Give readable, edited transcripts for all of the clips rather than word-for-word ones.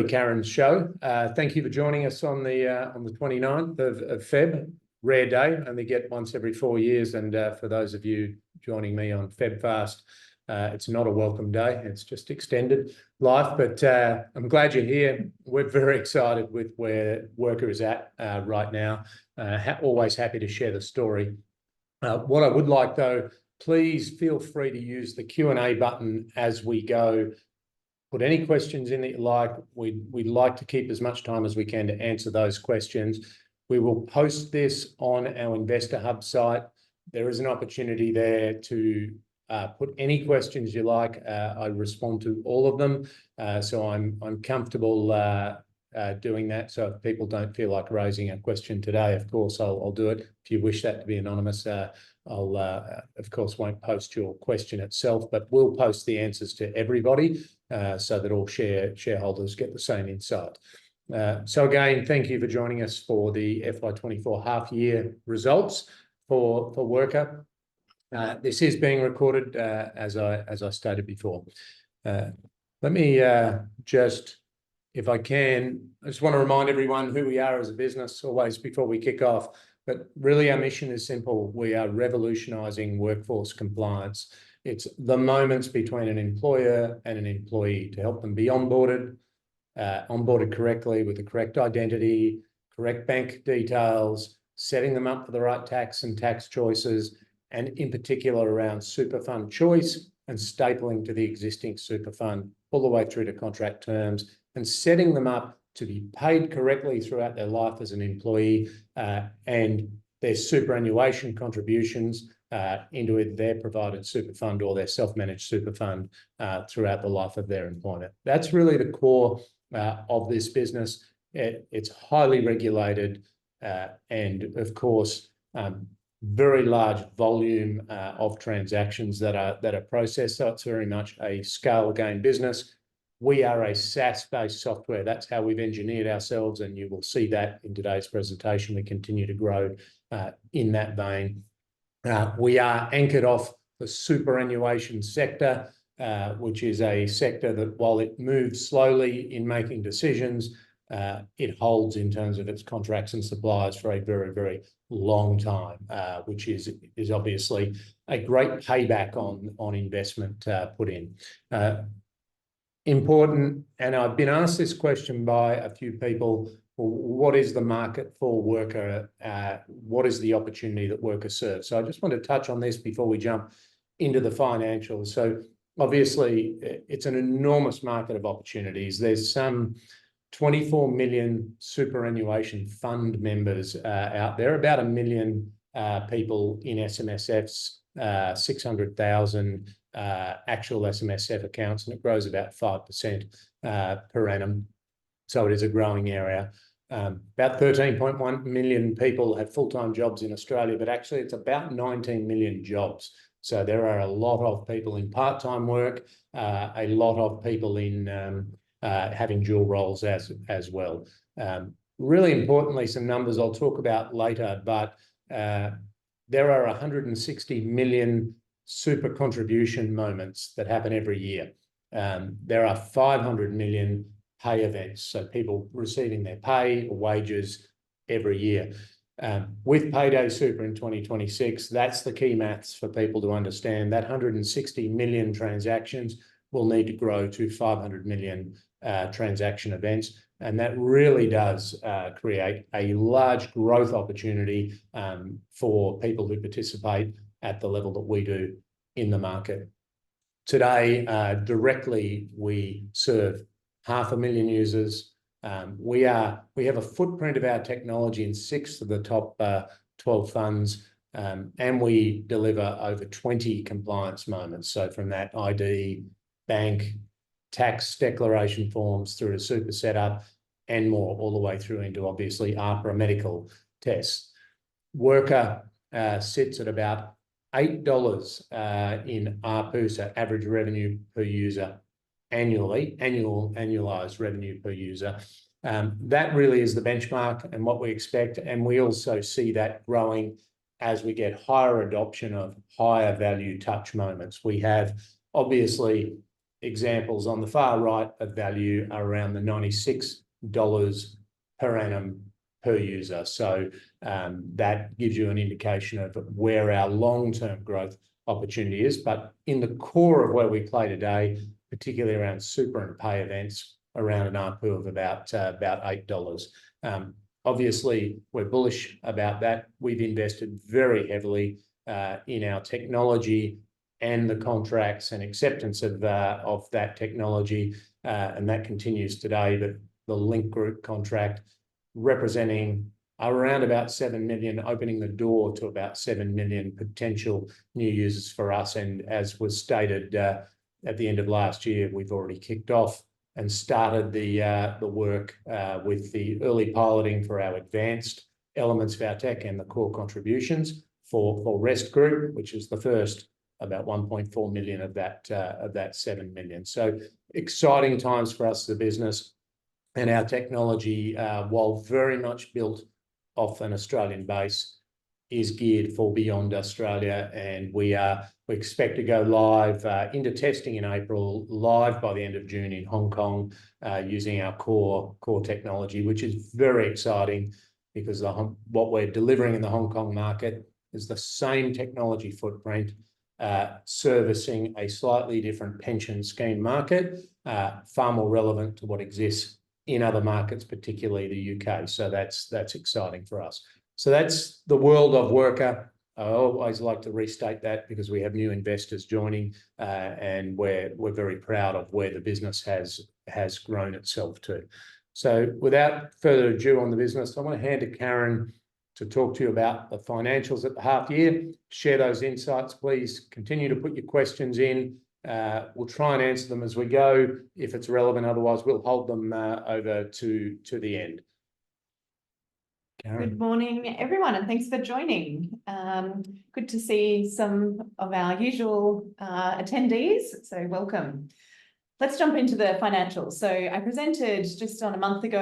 Karen's show. Thank you for joining us on the 29th of Feb. Rare day, only get once every 4 years. And for those of you joining me on Feb Fast, it's not a welcome day. It's just extended life. But I'm glad you're here. We're very excited with where Wrkr is at right now. Always happy to share the story. What I would like, though, please feel free to use the Q&A button as we go. Put any questions in that you like. We'd like to keep as much time as we can to answer those questions. We will post this on our Investor Hub site. There is an opportunity there to put any questions you like. I respond to all of them, so I'm comfortable doing that. So if people don't feel like raising a question today, of course, I'll do it. If you wish that to be anonymous, I'll, of course, won't post your question itself, but we'll post the answers to everybody so that all shareholders get the same insight. So again, thank you for joining us for the FY24 half-year results for Wrkr. This is being recorded, as I stated before. Let me just, if I can, I just want to remind everyone who we are as a business always before we kick off. But really, our mission is simple. We are revolutionising workforce compliance. It's the moments between an employer and an employee to help them be onboarded correctly with the correct identity, correct bank details, setting them up for the right tax and tax choices, and in particular around super fund choice and stapling to the existing super fund all the way through to contract terms, and setting them up to be paid correctly throughout their life as an employee, and their superannuation contributions into either their provided super fund or their self-managed super fund throughout the life of their employment. That's really the core of this business. It's highly regulated and, of course, very large volume of transactions that are processed. So it's very much a scale game business. We are a SaaS-based software. That's how we've engineered ourselves, and you will see that in today's presentation. We continue to grow in that vein. We are anchored off the superannuation sector, which is a sector that, while it moves slowly in making decisions, it holds in terms of its contracts and suppliers for a very, very long time, which is obviously a great payback on investment put in. Important, and I've been asked this question by a few people, well, what is the market for Wrkr? What is the opportunity that Wrkr serves? So I just want to touch on this before we jump into the financials. So obviously, it's an enormous market of opportunities. There's some 24 million superannuation fund members out there, about 1 million people in SMSFs, 600,000 actual SMSF accounts, and it grows about 5% per annum. So it is a growing area. About 13.1 million people have full-time jobs in Australia, but actually it's about 19 million jobs. So there are a lot of people in part-time work, a lot of people in having dual roles as well. Really importantly, some numbers I'll talk about later, but there are 160 million super contribution moments that happen every year. There are 500 million pay events, so people receiving their pay or wages every year. With Payday Super in 2026, that's the key maths for people to understand. That 160 million transactions will need to grow to 500 million transaction events. And that really does create a large growth opportunity for people who participate at the level that we do in the market. Today, directly, we serve 500,000 users. We have a footprint of our technology in 6 of the top 12 funds, and we deliver over 20 compliance moments. So from that ID, bank, tax declaration forms through to super setup and more, all the way through into, obviously, APRA medical tests. Wrkr sits at about $8 in ARPU, so average revenue per user annually, annualized revenue per user. That really is the benchmark and what we expect. And we also see that growing as we get higher adoption of higher value touch moments. We have, obviously, examples on the far right of value are around the $96 per annum per user. So that gives you an indication of where our long-term growth opportunity is. But in the core of where we play today, particularly around super and pay events, around an ARPU of about $8. Obviously, we're bullish about that. We've invested very heavily in our technology and the contracts and acceptance of that technology, and that continues today. But the Link Group contract representing around about 7 million, opening the door to about 7 million potential new users for us. And as was stated at the end of last year, we've already kicked off and started the work with the early piloting for our advanced elements of our tech and the core contributions for Wrkr, which is the first about 1.4 million of that 7 million. So exciting times for us as a business. And our technology, while very much built off an Australian base, is geared for beyond Australia. And we expect to go live into testing in April, live by the end of June in Hong Kong, using our core technology, which is very exciting because what we're delivering in the Hong Kong market is the same technology footprint, servicing a slightly different pension scheme market, far more relevant to what exists in other markets, particularly the UK. So that's exciting for us. So that's the world of Wrkr. I always like to restate that because we have new investors joining, and we're very proud of where the business has grown itself to. So without further ado on the business, I want to hand to Karen to talk to you about the financials at the half year. Share those insights, please. Continue to put your questions in. We'll try and answer them as we go if it's relevant. Otherwise, we'll hold them over to the end. Karen. Good morning, everyone, and thanks for joining. Good to see some of our usual attendees, so welcome. Let's jump into the financials. So I presented just on a month ago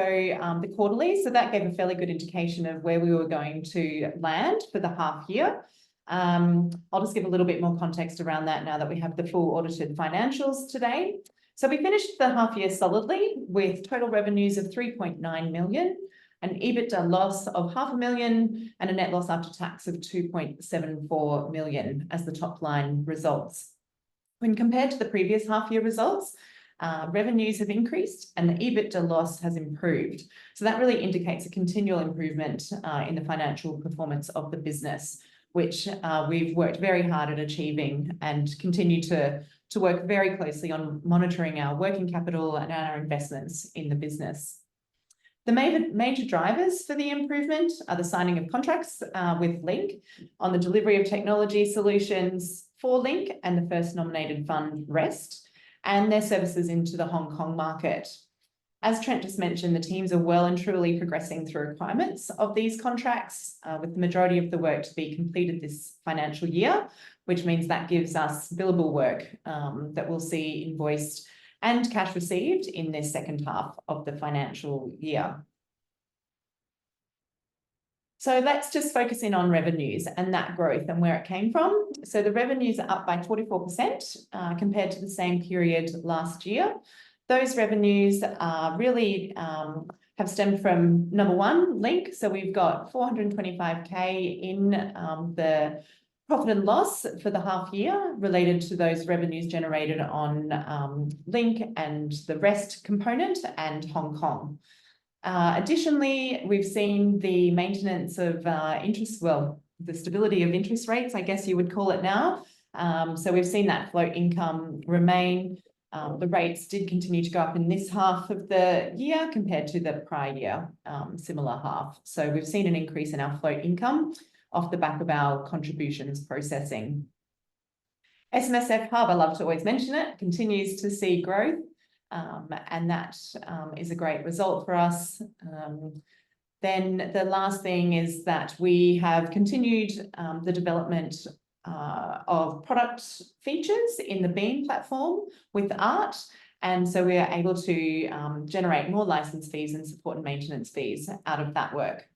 the quarterly, so that gave a fairly good indication of where we were going to land for the half year. I'll just give a little bit more context around that now that we have the full audited financials today. So we finished the half year solidly with total revenues of 3.9 million, an EBITDA loss of $500,000, and a net loss after tax of 2.74 million as the top line results. When compared to the previous half year results, revenues have increased and the EBITDA loss has improved. So that really indicates a continual improvement in the financial performance of the business, which we've worked very hard at achieving and continue to work very closely on monitoring our working capital and our investments in the business. The major drivers for the improvement are the signing of contracts with Link on the delivery of technology solutions for Link and the first nominated fund, Rest, and their services into the Hong Kong market. As Trent just mentioned, the teams are well and truly progressing through requirements of these contracts, with the majority of the work to be completed this financial year, which means that gives us billable work that we'll see invoiced and cash received in the second half of the financial year. So let's just focus in on revenues and that growth and where it came from. So the revenues are up by 44% compared to the same period last year. Those revenues really have stemmed from, number one, Link. So we've got 425K in the profit and loss for the half year related to those revenues generated on Link and the Rest component and Hong Kong. Additionally, we've seen the maintenance of interest, well, the stability of interest rates, I guess you would call it now. So we've seen that float income remain. The rates did continue to go up in this half of the year compared to the prior year, similar half. So we've seen an increase in our float income off the back of our contributions processing. SMSF Hub, I love to always mention it, continues to see growth. And that is a great result for us. Then the last thing is that we have continued the development of product features in the Beam platform with Art. And so we are able to generate more license fees and support and maintenance fees out of that work.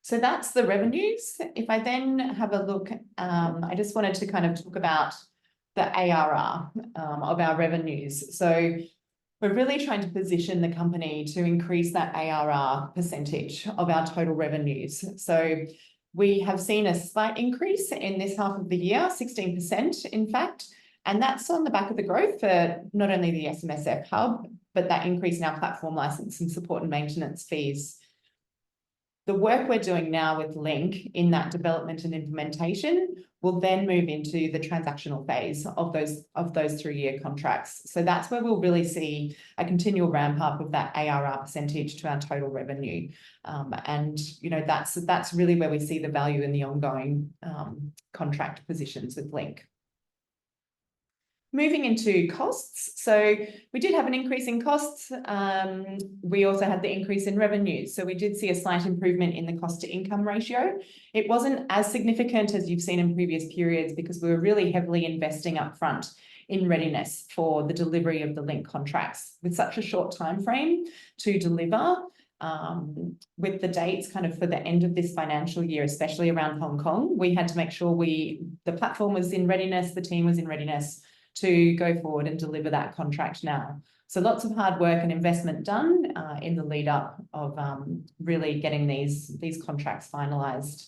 So that's the revenues. If I then have a look, I just wanted to kind of talk about the ARR of our revenues. So we're really trying to position the company to increase that ARR percentage of our total revenues. So we have seen a slight increase in this half of the year, 16% in fact, and that's on the back of the growth for not only the SMSF hub, but that increase in our platform license and support and maintenance fees. The work we're doing now with Link in that development and implementation will then move into the transactional phase of those 3-year contracts. So that's where we'll really see a continual ramp up of that ARR percentage to our total revenue. And you know, that's really where we see the value in the ongoing contract positions with Link. Moving into costs. So we did have an increase in costs. We also had the increase in revenues. So we did see a slight improvement in the cost to income ratio. It wasn't as significant as you've seen in previous periods because we were really heavily investing upfront in readiness for the delivery of the Link contracts with such a short time frame to deliver. With the dates kind of for the end of this financial year, especially around Hong Kong, we had to make sure the platform was in readiness, the team was in readiness to go forward and deliver that contract now. So lots of hard work and investment done in the lead up of really getting these contracts finalised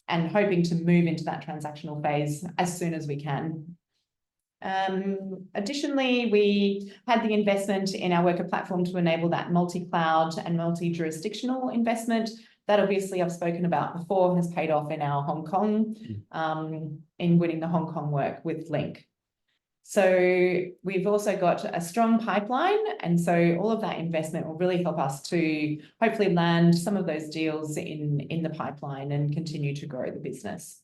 and hoping to move into that transactional phase as soon as we can. Additionally, we had the investment in our Wrkr platform to enable that multi-cloud and multi-jurisdictional investment. That obviously I've spoken about before has paid off in our Hong Kong, in winning the Hong Kong work with Link. So we've also got a strong pipeline, and so all of that investment will really help us to hopefully land some of those deals in the pipeline and continue to grow the business.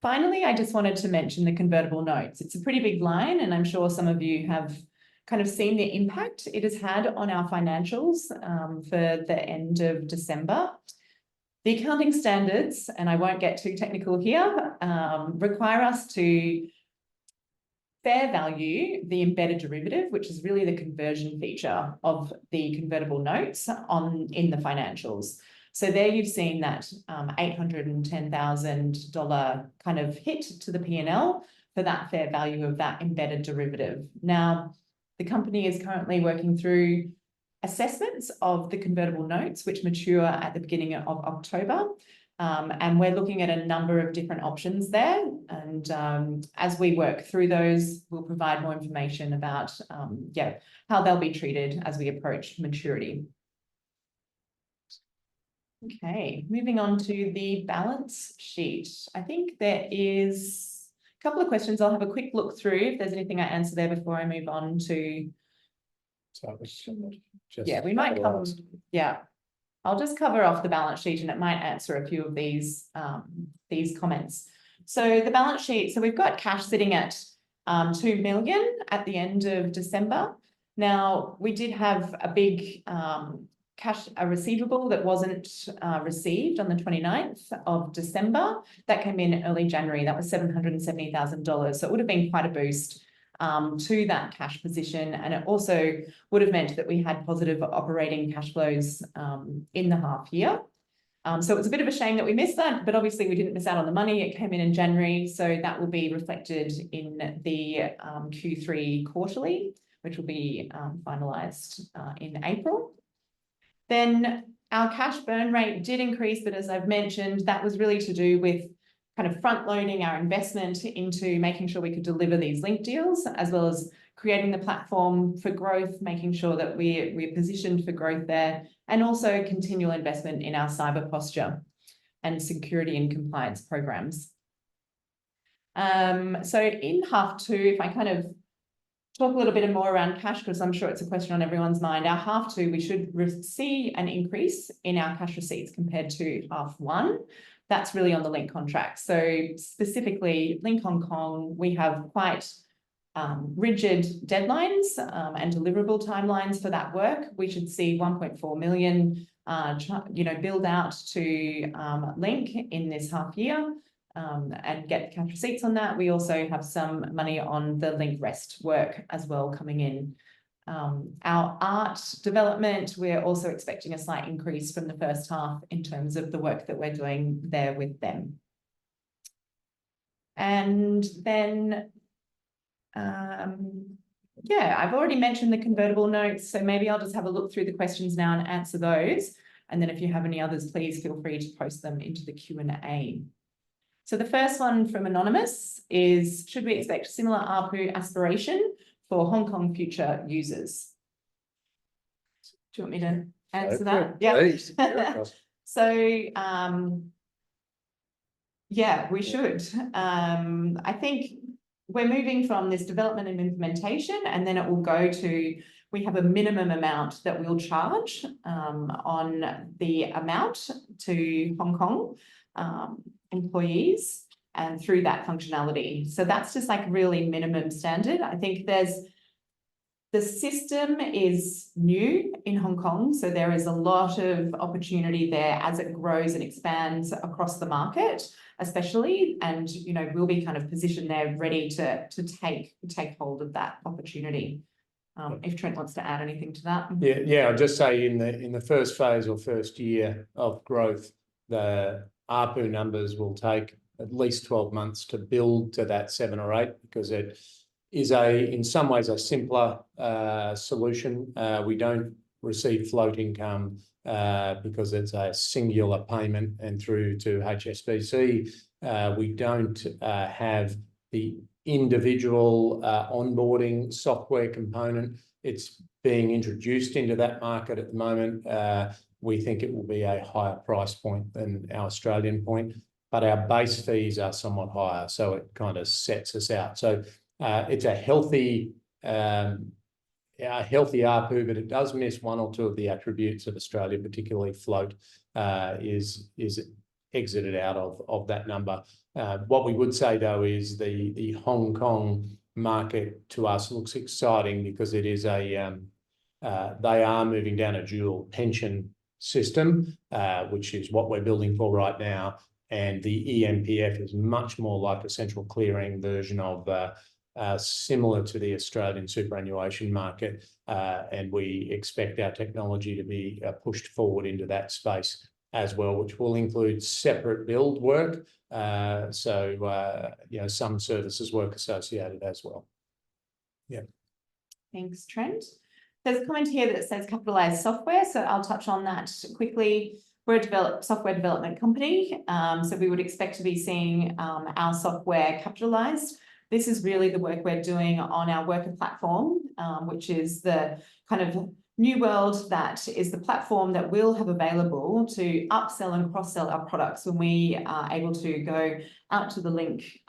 Finally, I just wanted to mention the convertible notes. It's a pretty big line, and I'm sure some of you have kind of seen the impact it has had on our financials for the end of December. The accounting standards, and I won't get too technical here, require us to fair value the embedded derivative, which is really the conversion feature of the convertible notes in the financials. So there you've seen that $810,000 kind of hit to the P&L for that fair value of that embedded derivative. Now, the company is currently working through assessments of the convertible notes, which mature at the beginning of October. And we're looking at a number of different options there. And as we work through those, we'll provide more information about how they'll be treated as we approach maturity. Okay, moving on to the balance sheet. I think there is a couple of questions. I'll have a quick look through if there's anything I answer there before I move on to. We might come. Yeah. I'll just cover off the balance sheet and it might answer a few of these comments. So the balance sheet, so we've got cash sitting at 2 million at the end of December. Now, we did have a big a receivable that wasn't received on the 29th of December. That came in early January. That was $770,000. So it would have been quite a boost to that cash position, and it also would have meant that we had positive operating cash flows in the half year. So it was a bit of a shame that we missed that, but obviously we didn't miss out on the money. It came in January, so that will be reflected in the Q3 quarterly, which will be finalised in April. Then our cash burn rate did increase, but as I've mentioned, that was really to do with kind of front loading our investment into making sure we could deliver these Link deals, as well as creating the platform for growth, making sure that we're positioned for growth there, and also continual investment in our cyber posture and security and compliance programs. So in half two, if I kind of talk a little bit more around cash, because I'm sure it's a question on everyone's mind, our half two, we should see an increase in our cash receipts compared to half one. That's really on the Link contract. So specifically, Link Hong Kong, we have quite rigid deadlines and deliverable timelines for that work. We should see 1.4 million, build out to Link in this half year and get cash receipts on that. We also have some money on the Link Rest work as well coming in. Our art development, we're also expecting a slight increase from the first half in terms of the work that we're doing there with them. And then, yeah, I've already mentioned the convertible notes, so maybe I'll just have a look through the questions now and answer those. And then if you have any others, please feel free to post them into the Q&A. So the first one from Anonymous is, should we expect similar ARPU aspiration for Hong Kong future users? Do you want me to answer that? Yeah. So, yeah, we should. I think we're moving from this development and implementation, and then it will go to, we have a minimum amount that we'll charge on the amount to Hong Kong employees and through that functionality. So that's just like really minimum standard. I think the system is new in Hong Kong, so there is a lot of opportunity there as it grows and expands across the market, especially, and you know, we'll be kind of positioned there ready to take hold of that opportunity. If Trent wants to add anything to that. Yeah, I'll just say in the first phase or first year of growth, the ARPU numbers will take at least 12 months to build to that 7 or 8, because it is in some ways a simpler solution. We don't receive float income because it's a singular payment, and through to HSBC, we don't have the individual onboarding software component. It's being introduced into that market at the moment. We think it will be a higher price point than our Australian point, but our base fees are somewhat higher, so it kind of sets us out. So it's a healthy ARPU, but it does miss one or two of the attributes of Australia, particularly float is exited out of that number. What we would say though is the Hong Kong market to us looks exciting, because it is they are moving down a dual pension system, which is what we're building for right now. And the EMPF is much more like a central clearing version of similar to the Australian superannuation market. And we expect our technology to be pushed forward into that space as well, which will include separate build work. You know, some services work associated as well. Yeah. Thanks, Trent. There's a comment here that says capitalized software, so I'll touch on that quickly. We're a software development company, so we would expect to be seeing our software capitalized. This is really the work we're doing on our Wrkr platform, which is the kind of new world that is the platform that we'll have available to upsell and cross-sell our products when we are able to go out to the link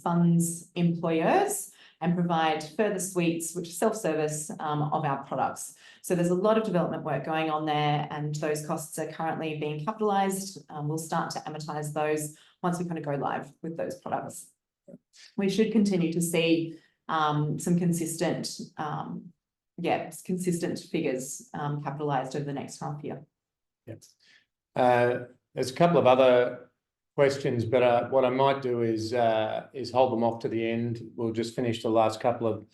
funds employers and provide further suites, which are self-service of our products. So there's a lot of development work going on there, and those costs are currently being capitalized. We'll start to amortize those once we kind of go live with those products. We should continue to see some consistent figures capitalized over the next half year. Yes. There's a couple of other questions, but what I might do is hold them off to the end. We'll just finish the last couple of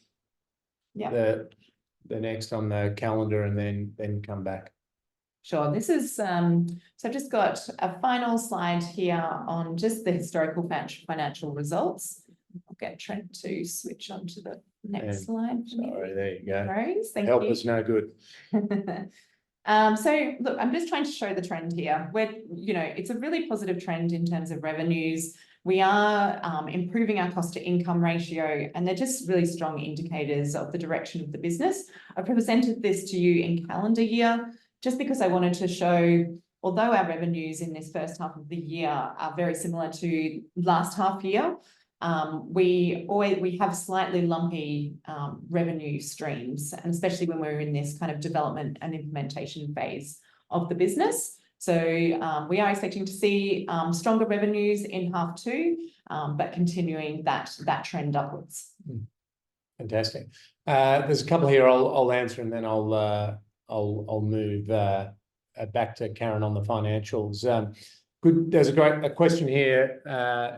the next on the calendar, and then come back. Sure. This is so I've just got a final slide here on just the historical financial results. I'll get Trent to switch on to the next slide. Sorry, there you go. Rose, thank Help you. us no good. So look, I'm just trying to show the trend here where, you know, it's a really positive trend in terms of revenues. We are improving our cost to income ratio, and they're just really strong indicators of the direction of the business. I presented this to you in calendar year, just because I wanted to show, although our revenues in this first half of the year are very similar to last half year, we have slightly lumpy revenue streams, and especially when we're in this kind of development and implementation phase of the business. So we are expecting to see stronger revenues in half two, but continuing that trend upwards. Fantastic. There's a couple here I'll answer, and then I'll move back to Karen on the financials. Good. There's a question here.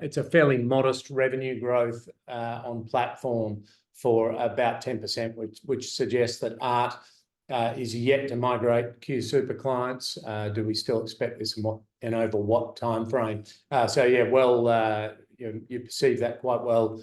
It's a fairly modest revenue growth on platform for about 10%, which suggests that art is yet to migrate Q Super clients. Do we still expect this and over what time frame. So yeah, well, you perceive that quite well.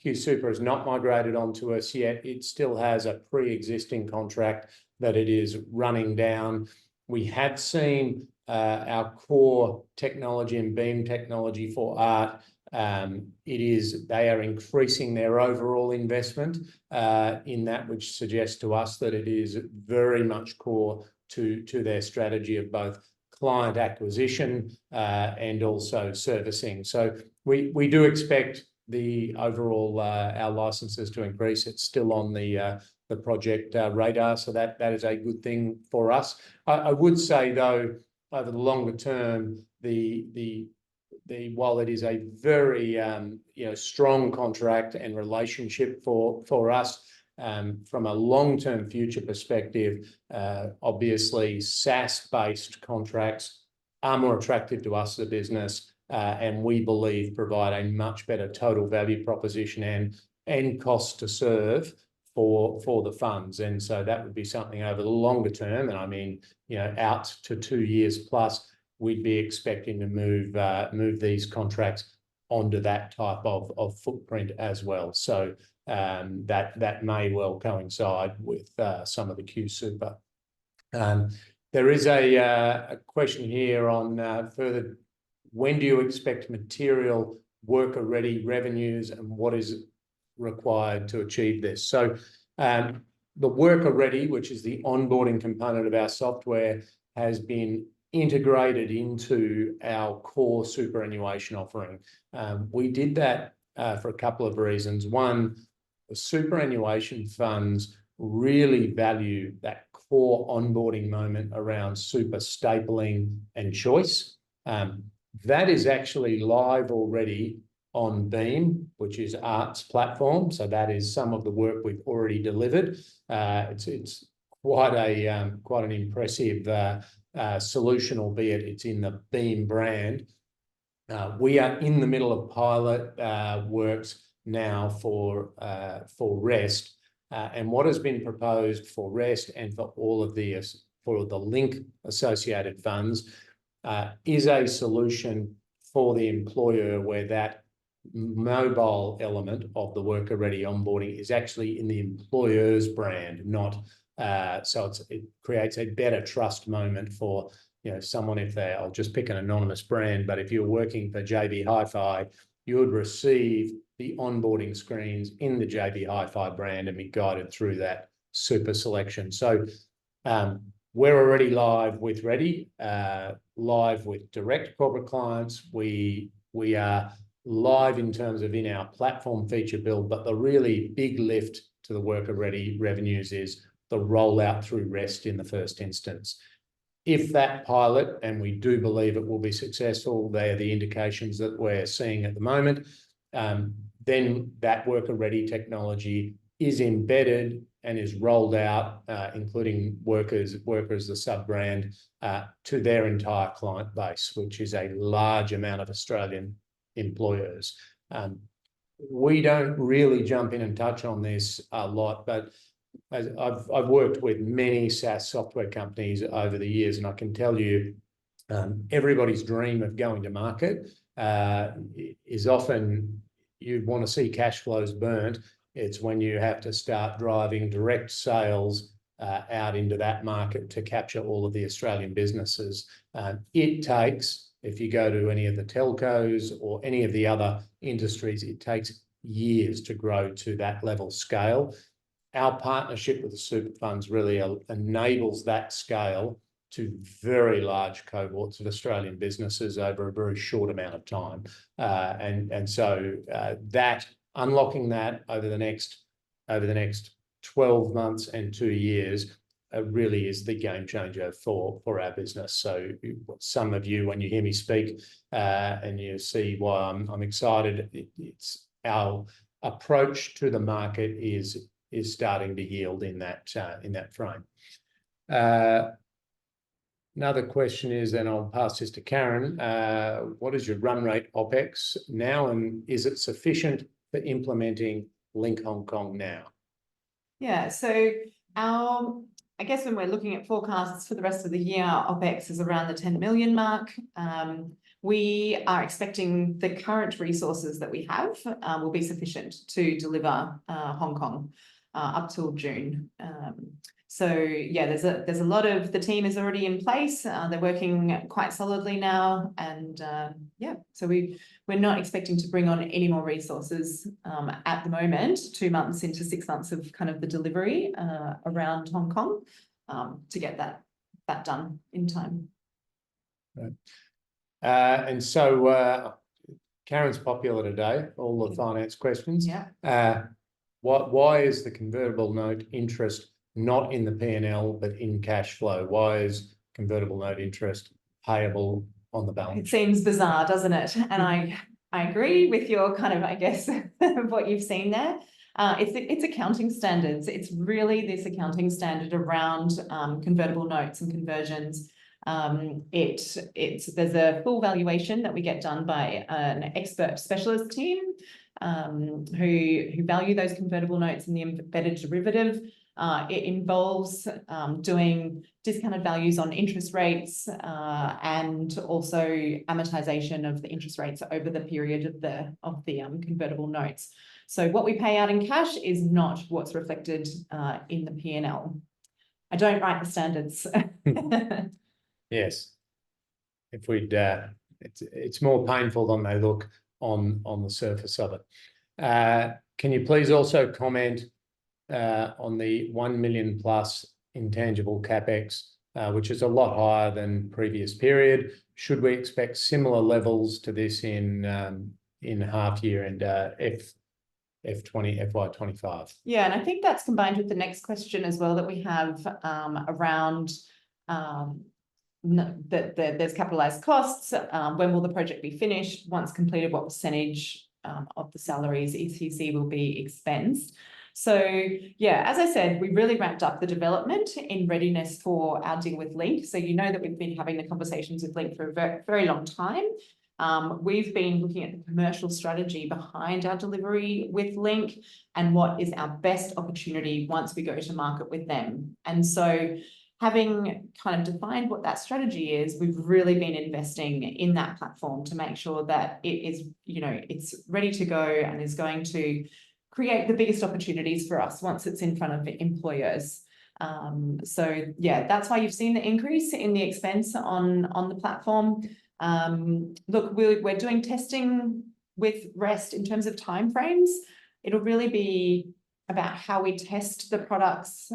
Q Super has not migrated onto us yet. It still has a pre-existing contract that it is running down. We have seen our core technology and beam technology for art. They are increasing their overall investment in that, which suggests to us that it is very much core to their strategy of both client acquisition and also servicing. So we do expect the overall our licenses to increase. It's still on the project radar, so that is a good thing for us. I would say though, over the longer term, while it is a very strong contract and relationship for us, from a long-term future perspective, obviously SaaS-based contracts are more attractive to us as a business, and we believe provide a much better total value proposition and cost to serve for the funds. And so that would be something over the longer term, and I mean, out to 2 years plus, we'd be expecting to move these contracts onto that type of footprint as well. So that may well coincide with some of the Q Super. There is a question here on further, when do you expect material Wrkr revenues, and what is required to achieve this? So the Wrkr, which is the onboarding component of our software, has been integrated into our core superannuation offering. We did that for a couple of reasons. One, the superannuation funds really value that core onboarding moment around super stapling and choice. That is actually live already on Beam, which is Art's platform. So that is some of the work we've already delivered. It's quite an impressive solution, albeit it's in the Beam brand. We are in the middle of pilot works now for REST, and what has been proposed for REST and for all of the link associated funds is a solution for the employer where that mobile element of the Wrkr onboarding is actually in the employer's brand, not so it creates a better trust moment for someone. If I'll just pick an anonymous brand, but if you're working for JB Hi-Fi, you would receive the onboarding screens in the JB Hi-Fi brand and be guided through that super selection. So we're already live with Ready, live with direct corporate clients. We are live in terms of in our platform feature build, but the really big lift to the Wrkr revenues is the rollout through REST in the first instance. If that pilot, and we do believe it will be successful, they are the indications that we're seeing at the moment, then that Wrkr technology is embedded and is rolled out, including Wrkr as the sub-brand, to their entire client base, which is a large amount of Australian employers. We don't really jump in and touch on this a lot, but I've worked with many SaaS software companies over the years, and I can tell you everybody's dream of going to market is often you want to see cash flows burnt. It's when you have to start driving direct sales out into that market to capture all of the Australian businesses. It takes, if you go to any of the telcos or any of the other industries, it takes years to grow to that level scale. Our partnership with the super funds really enables that scale to very large cohorts of Australian businesses over a very short amount of time. And so that unlocking that over the next 12 months and 2 years really is the game changer for our business. So some of you, when you hear me speak and you see why I'm excited, it's our approach to the market is starting to yield in that frame. Another question is, and I'll pass this to Karen, what is your run rate OPEX now, and is it sufficient for implementing Link Hong Kong now? Yeah, so I I guess when we're looking at forecasts for the rest of the year, OPEX is around the 10 million mark. We are expecting the current resources that we have will be sufficient to deliver Hong Kong up till June. So yeah, there's a lot of, the team is already in place. They're working quite solidly now, and yeah, so we're not expecting to bring on any more resources at the moment, 2 months into 6 months of kind of the delivery around Hong Kong to get that done in time. Right. And so Karen's popular today, all the finance questions. Yeah. Why is the convertible note interest not in the P&L but in cash flow? Why is convertible note interest payable on the balance sheet? It seems bizarre, doesn't it? And I agree with your kind of, I guess, what you've seen there. It's accounting standards. It's really this accounting standard around convertible notes and conversions. There's a full valuation that we get done by an expert specialist team who value those convertible notes and the embedded derivative. It involves doing discounted values on interest rates and also amortization of the interest rates over the period of the convertible notes. So what we pay out in cash is not what's reflected in the P&L. I don't write the standards. Yes. If we'd, it's more painful than they look on the surface of it. Can you please also comment on the 1 million plus intangible capex, which is a lot higher than previous period? Should we expect similar levels to this in half year and FY25? Yeah, and I think that's combined with the next question as well that we have around that there's capitalized costs. When will the project be finished? Once completed, what percentage of the salaries ETC will be expensed? So yeah, as I said, we really ramped up the development in readiness for our deal with Link. So you know that we've been having the conversations with Link for a very, very long time. We've been looking at the commercial strategy behind our delivery with Link and what is our best opportunity once we go to market with them. And so having kind of defined what that strategy is, we've really been investing in that platform to make sure that it is, you know, it's ready to go and is going to create the biggest opportunities for us once it's in front of employers. So yeah, that's why you've seen the increase in the expense on the platform. Look, we're doing testing with REST in terms of timeframes. It'll really be about how we test the products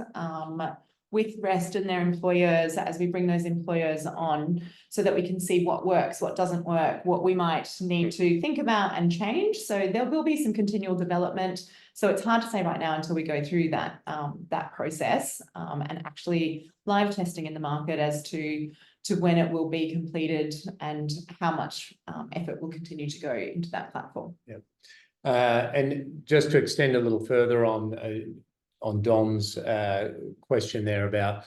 with REST and their employers as we bring those employers on, so that we can see what works, what doesn't work, what we might need to think about and change. So there will be some continual development. So it's hard to say right now until we go through that process and actually live testing in the market as to when it will be completed and how much effort will continue to go into that platform. Yep. And just to extend a little further on Dom's question there about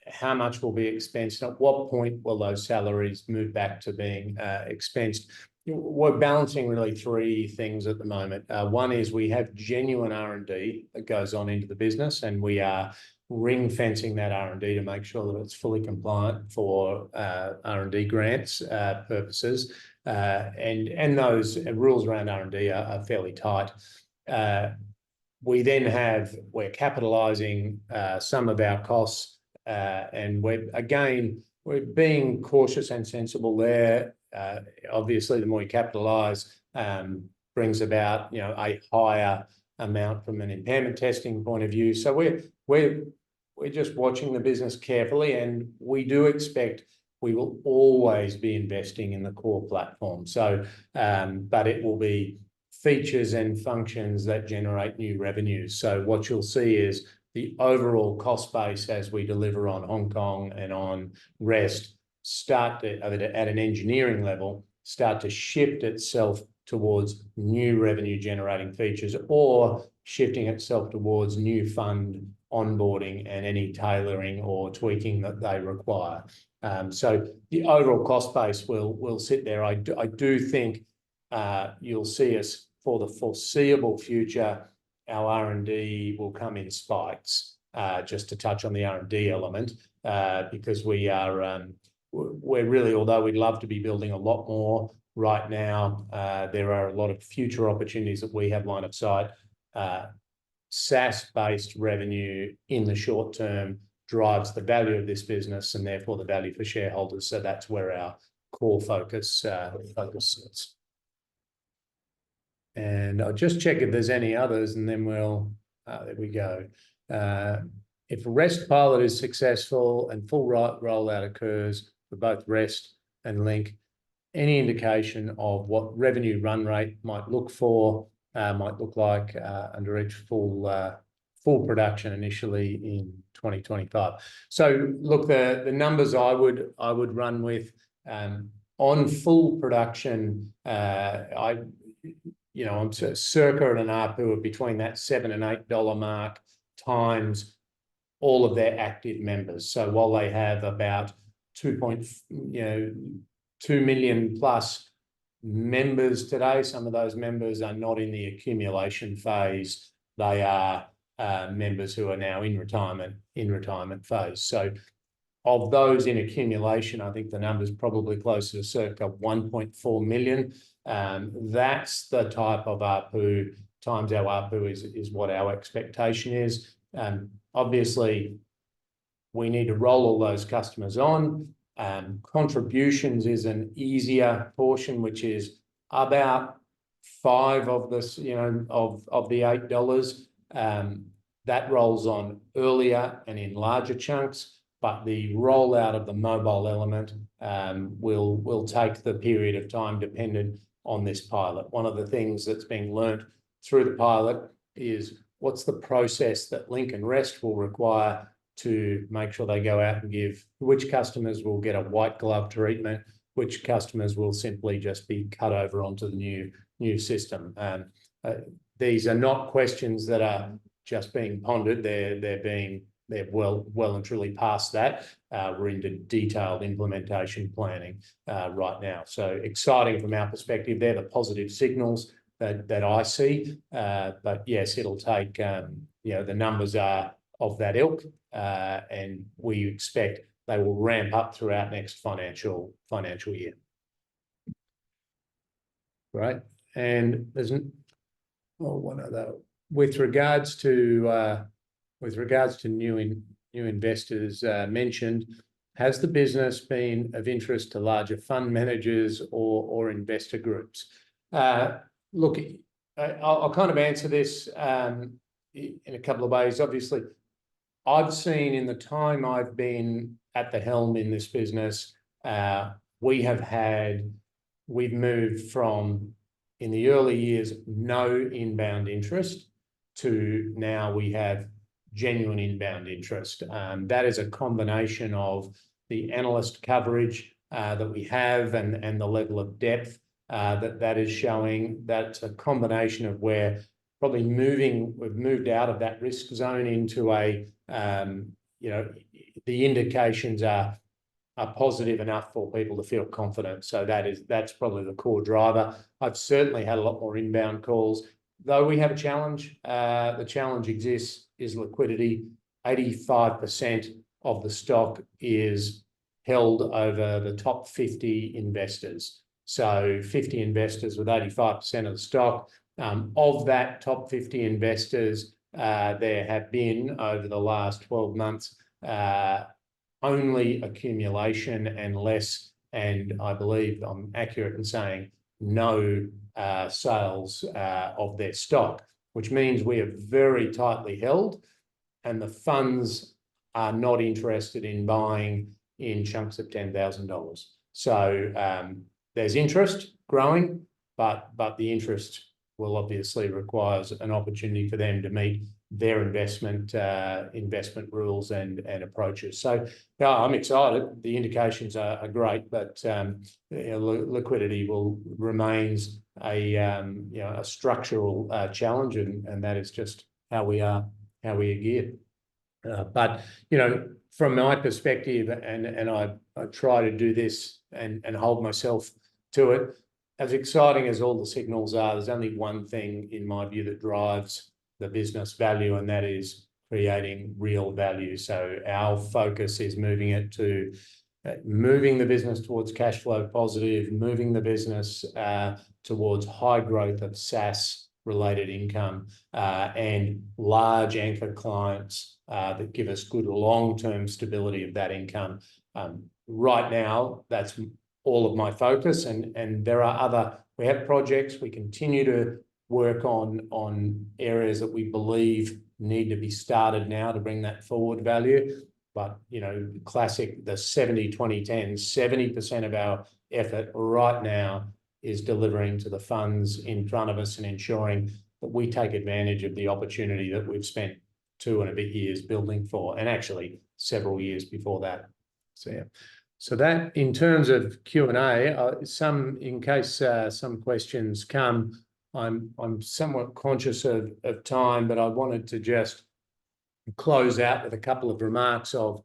how much will be expensed, at what point will those salaries move back to being expensed? We're balancing really three things at the moment. One is we have genuine R&D that goes on into the business, and we are ring fencing that R&D to make sure that it's fully compliant for R&D grants purposes. And those rules around R&D are fairly tight. We then we're capitalizing some of our costs, and we're being cautious and sensible there. Obviously, the more you capitalize, brings about, you know, a higher amount from an impairment testing point of view. So we're just watching the business carefully, and we do expect we will always be investing in the core platform. So, but it will be features and functions that generate new revenues. So what you'll see is the overall cost base as we deliver on Hong Kong and on REST start to, at an engineering level, start to shift itself towards new revenue generating features, or shifting itself towards new fund onboarding and any tailoring or tweaking that they require. So the overall cost base will sit there. I do think you'll see us for the foreseeable future, our R&D will come in spikes. just to touch on the R&D element, because we're really, although we'd love to be building a lot more right now, there are a lot of future opportunities that we have line of sight. SaaS-based revenue in the short term drives the value of this business and therefore the value for shareholders. So that's where our core focus sits. And I'll just check if there's any others, and then there we go. If REST pilot is successful and full rollout occurs for both REST and Link, any indication of what revenue run rate might look like under each full production initially in 2025. So look, the numbers I would run with on full production, I'm circa at an ARPU of between that $7 and $8 mark times all of their active members. So while they have about 2 million plus members today, some of those members are not in the accumulation phase. They are members who are now in retirement phase. So of those in accumulation, I think the number is probably closer to circa 1.4 million. That's the type of ARPU times our ARPU is what our expectation is. Obviously, we need to roll all those customers on. Contributions is an easier portion, which is about 5 of this, of the $8. That rolls on earlier and in larger chunks, but the rollout of the mobile element will take the period of time dependent on this pilot. One of the things that's being learnt through the pilot is what's the process that Link and REST will require to make sure they go out and give, which customers will get a white glove treatment, which customers will simply just be cut over onto the new system. These are not questions that are just being pondered. They're well and truly past that. We're into detailed implementation planning right now. So exciting from our perspective. They're the positive signals that I see. But yes, it'll take, the numbers are of that ilk, and we expect they will ramp up throughout next financial year. Right. And there's one other with regards to new investors mentioned. Has the business been of interest to larger fund managers or investor groups? Look, I'll kind of answer this in a couple of ways. Obviously, I've seen in the time I've been at the helm in this business, we've moved from, in the early years, no inbound interest to now we have genuine inbound interest. That is a combination of the analyst coverage that we have and the level of depth that is showing. That's a combination of where probably we've moved out of that risk zone into the indications are positive enough for people to feel confident. So that's probably the core driver. I've certainly had a lot more inbound calls, though we have a challenge. The challenge is liquidity. 85% of the stock is held over the top 50 investors. So 50 investors with 85% of the stock. Of that top 50 investors, there have been, over the last 12 months, only accumulation and less, and I believe I'm accurate in saying no sales of their stock, which means we are very tightly held, and the funds are not interested in buying in chunks of $10,000. So there's interest growing, but the interest will obviously require an opportunity for them to meet their investment rules and approaches. So I'm excited. The indications are great, but liquidity remains a structural challenge, and that is just how we are geared. But from my perspective, and I try to do this and hold myself to it. As exciting as all the signals are, there's only one thing in my view that drives the business value, and that is creating real value. So our focus is moving the business towards cash flow positive, moving the business towards high growth of SaaS related income and large anchor clients that give us good long-term stability of that income. Right now, that's all of my focus, and we have projects. We continue to work on areas that we believe need to be started now to bring that forward value. But, classic, the 70-20-10, 70% of our effort right now is delivering to the funds in front of us and ensuring that we take advantage of the opportunity that we've spent 2 and a bit years building for, and actually several years before that. So, yeah. So that, in terms of Q&A, in case some questions come, I'm somewhat conscious of time, but I wanted to just close out with a couple of remarks of,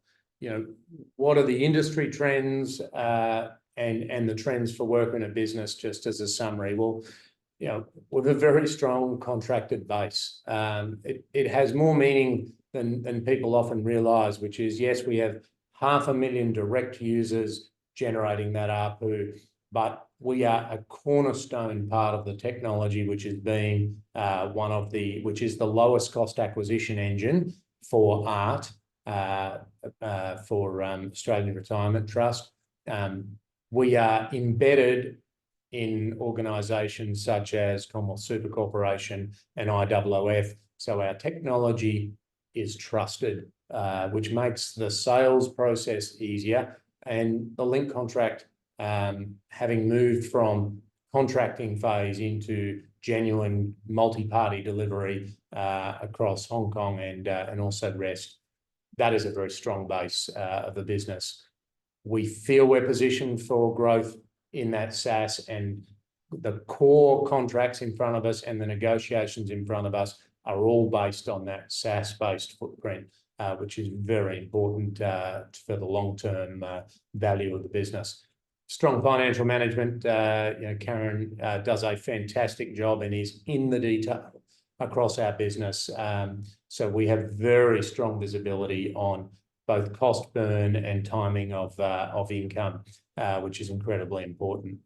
what are the industry trends and the trends for Wrkr in a business, just as a summary. Well, with a very strong contracted base, it has more meaning than people often realise, which is, yes, we have 500,000 direct users generating that ARPU, but we are a cornerstone part of the technology, which is which is the lowest cost acquisition engine for art for Australian Retirement Trust. We are embedded in organisations such as Commonwealth Super Corporation and IOOF, so our technology is trusted, which makes the sales process easier. And the Link contract, having moved from contracting phase into genuine multi-party delivery across Hong Kong and also rest, that is a very strong base of the business. We feel we're positioned for growth in that SaaS, and the core contracts in front of us and the negotiations in front of us are all based on that SaaS-based footprint, which is very important for the long-term value of the business. Strong financial management. Karen does a fantastic job and is in the detail across our business. So we have very strong visibility on both cost burn and timing of income, which is incredibly important.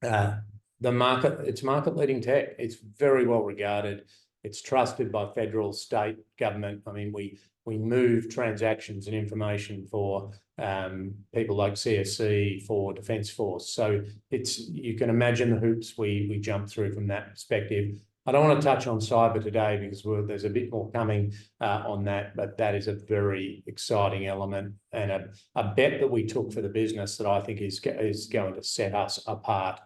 It's market-leading tech. It's very well regarded. It's trusted by federal, state government. I mean, we move transactions and information for people like CSC, for Defence Force. So you can imagine the hoops we jump through from that perspective. I don't want to touch on cyber today because there's a bit more coming on that, but that is a very exciting element and a bet that we took for the business that I think is going to set us apart.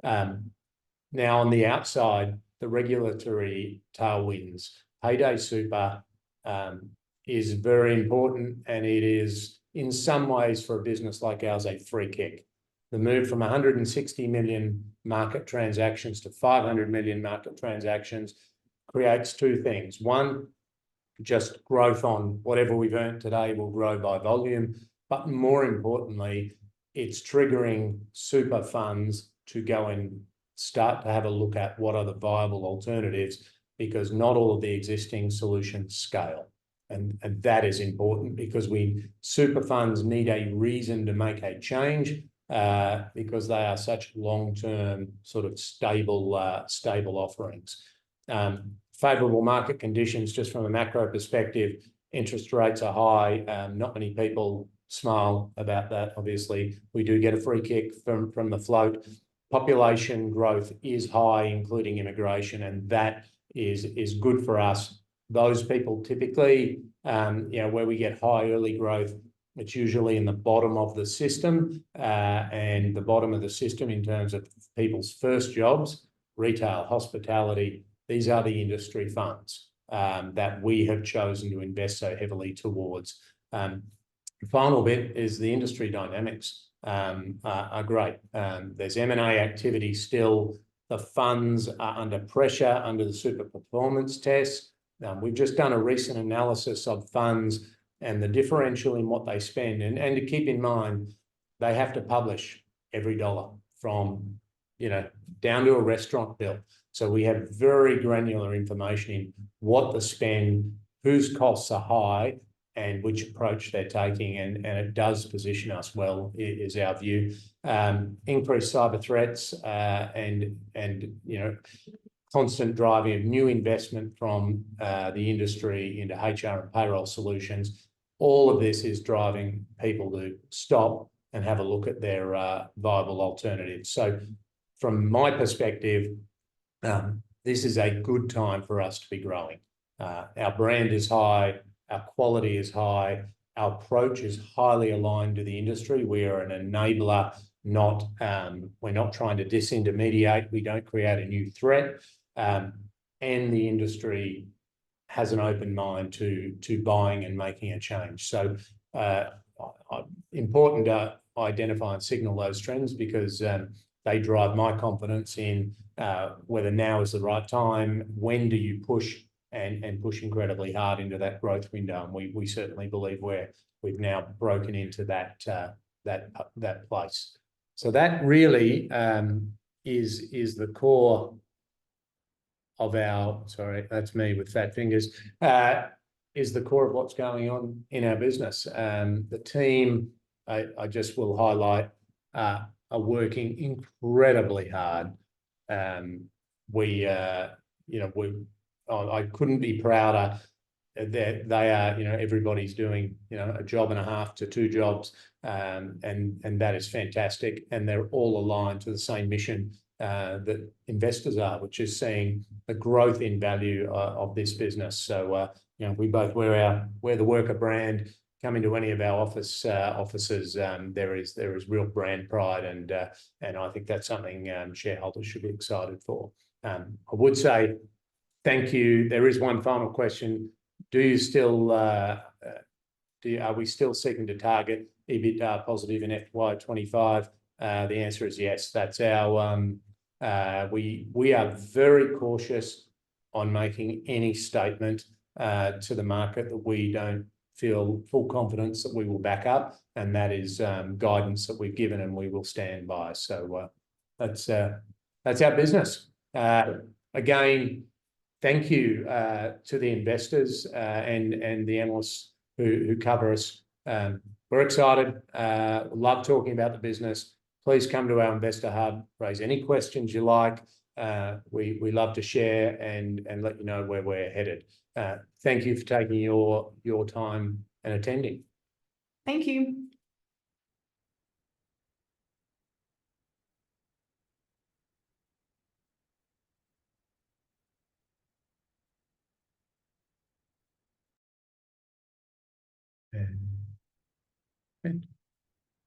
Now, on the outside, the regulatory tailwinds, payday super is very important, and it is, in some ways, for a business like ours, a free kick. The move from 160 million market transactions to 500 million market transactions creates two things. One, just growth on whatever we've earned today will grow by volume, but more importantly, it's triggering super funds to go and start to have a look at what are the viable alternatives, because not all of the existing solutions scale. And that is important because super funds need a reason to make a change because they are such long-term, sort of stable offerings. Favourable market conditions, just from a macro perspective, interest rates are high. Not many people smile about that. Obviously, we do get a free kick from the float. Population growth is high, including immigration, and that is good for us. Those people typically, where we get high early growth, it's usually in the bottom of the system, and the bottom of the system in terms of people's first jobs, retail, hospitality. These are the industry funds that we have chosen to invest so heavily towards. The final bit is the industry dynamics are great. There's M&A activity still. The funds are under pressure under the super performance test. We've just done a recent analysis of funds and the differential in what they spend. And to keep in mind, they have to publish every dollar from, down to a restaurant bill. So we have very granular information in what the spend, whose costs are high and which approach they're taking, and it does position us well, is our view. Increased cyber threats and constant driving of new investment from the industry into HR and payroll solutions. All of this is driving people to stop and have a look at their viable alternatives. So from my perspective, this is a good time for us to be growing. Our brand is high, our quality is high, our approach is highly aligned to the industry. We are an enabler, we're not trying to disintermediate. We don't create a new threat. And the industry has an open mind to buying and making a change. So important to identify and signal those trends, because they drive my confidence in whether now is the right time, when do you push and push incredibly hard into that growth window. And we certainly believe we've now broken into that place. So that really is the core of our, sorry, that's me with fat fingers, is the core of what's going on in our business. The team, I just will highlight, are working incredibly hard. I couldn't be prouder that they are, everybody's doing, a job and a half to 2 jobs, and that is fantastic. And they're all aligned to the same mission that investors are, which is seeing the growth in value of this business. So, we both wear the Wrkr brand. Come into any of our offices, there is real brand pride, and I think that's something shareholders should be excited for. I would say thank you. There is one final question. Are we still seeking to target EBITDA positive in FY25? The answer is yes. That's our. We are very cautious on making any statement to the market that we don't feel full confidence that we will back up, and that is guidance that we've given and we will stand by. So that's our business. Again, thank you to the investors and the analysts who cover us. We're excited. Love talking about the business. Please come to our Investor Hub, raise any questions you like. We love to share and let you know where we're headed. Thank you for taking your time and attending. Thank you. And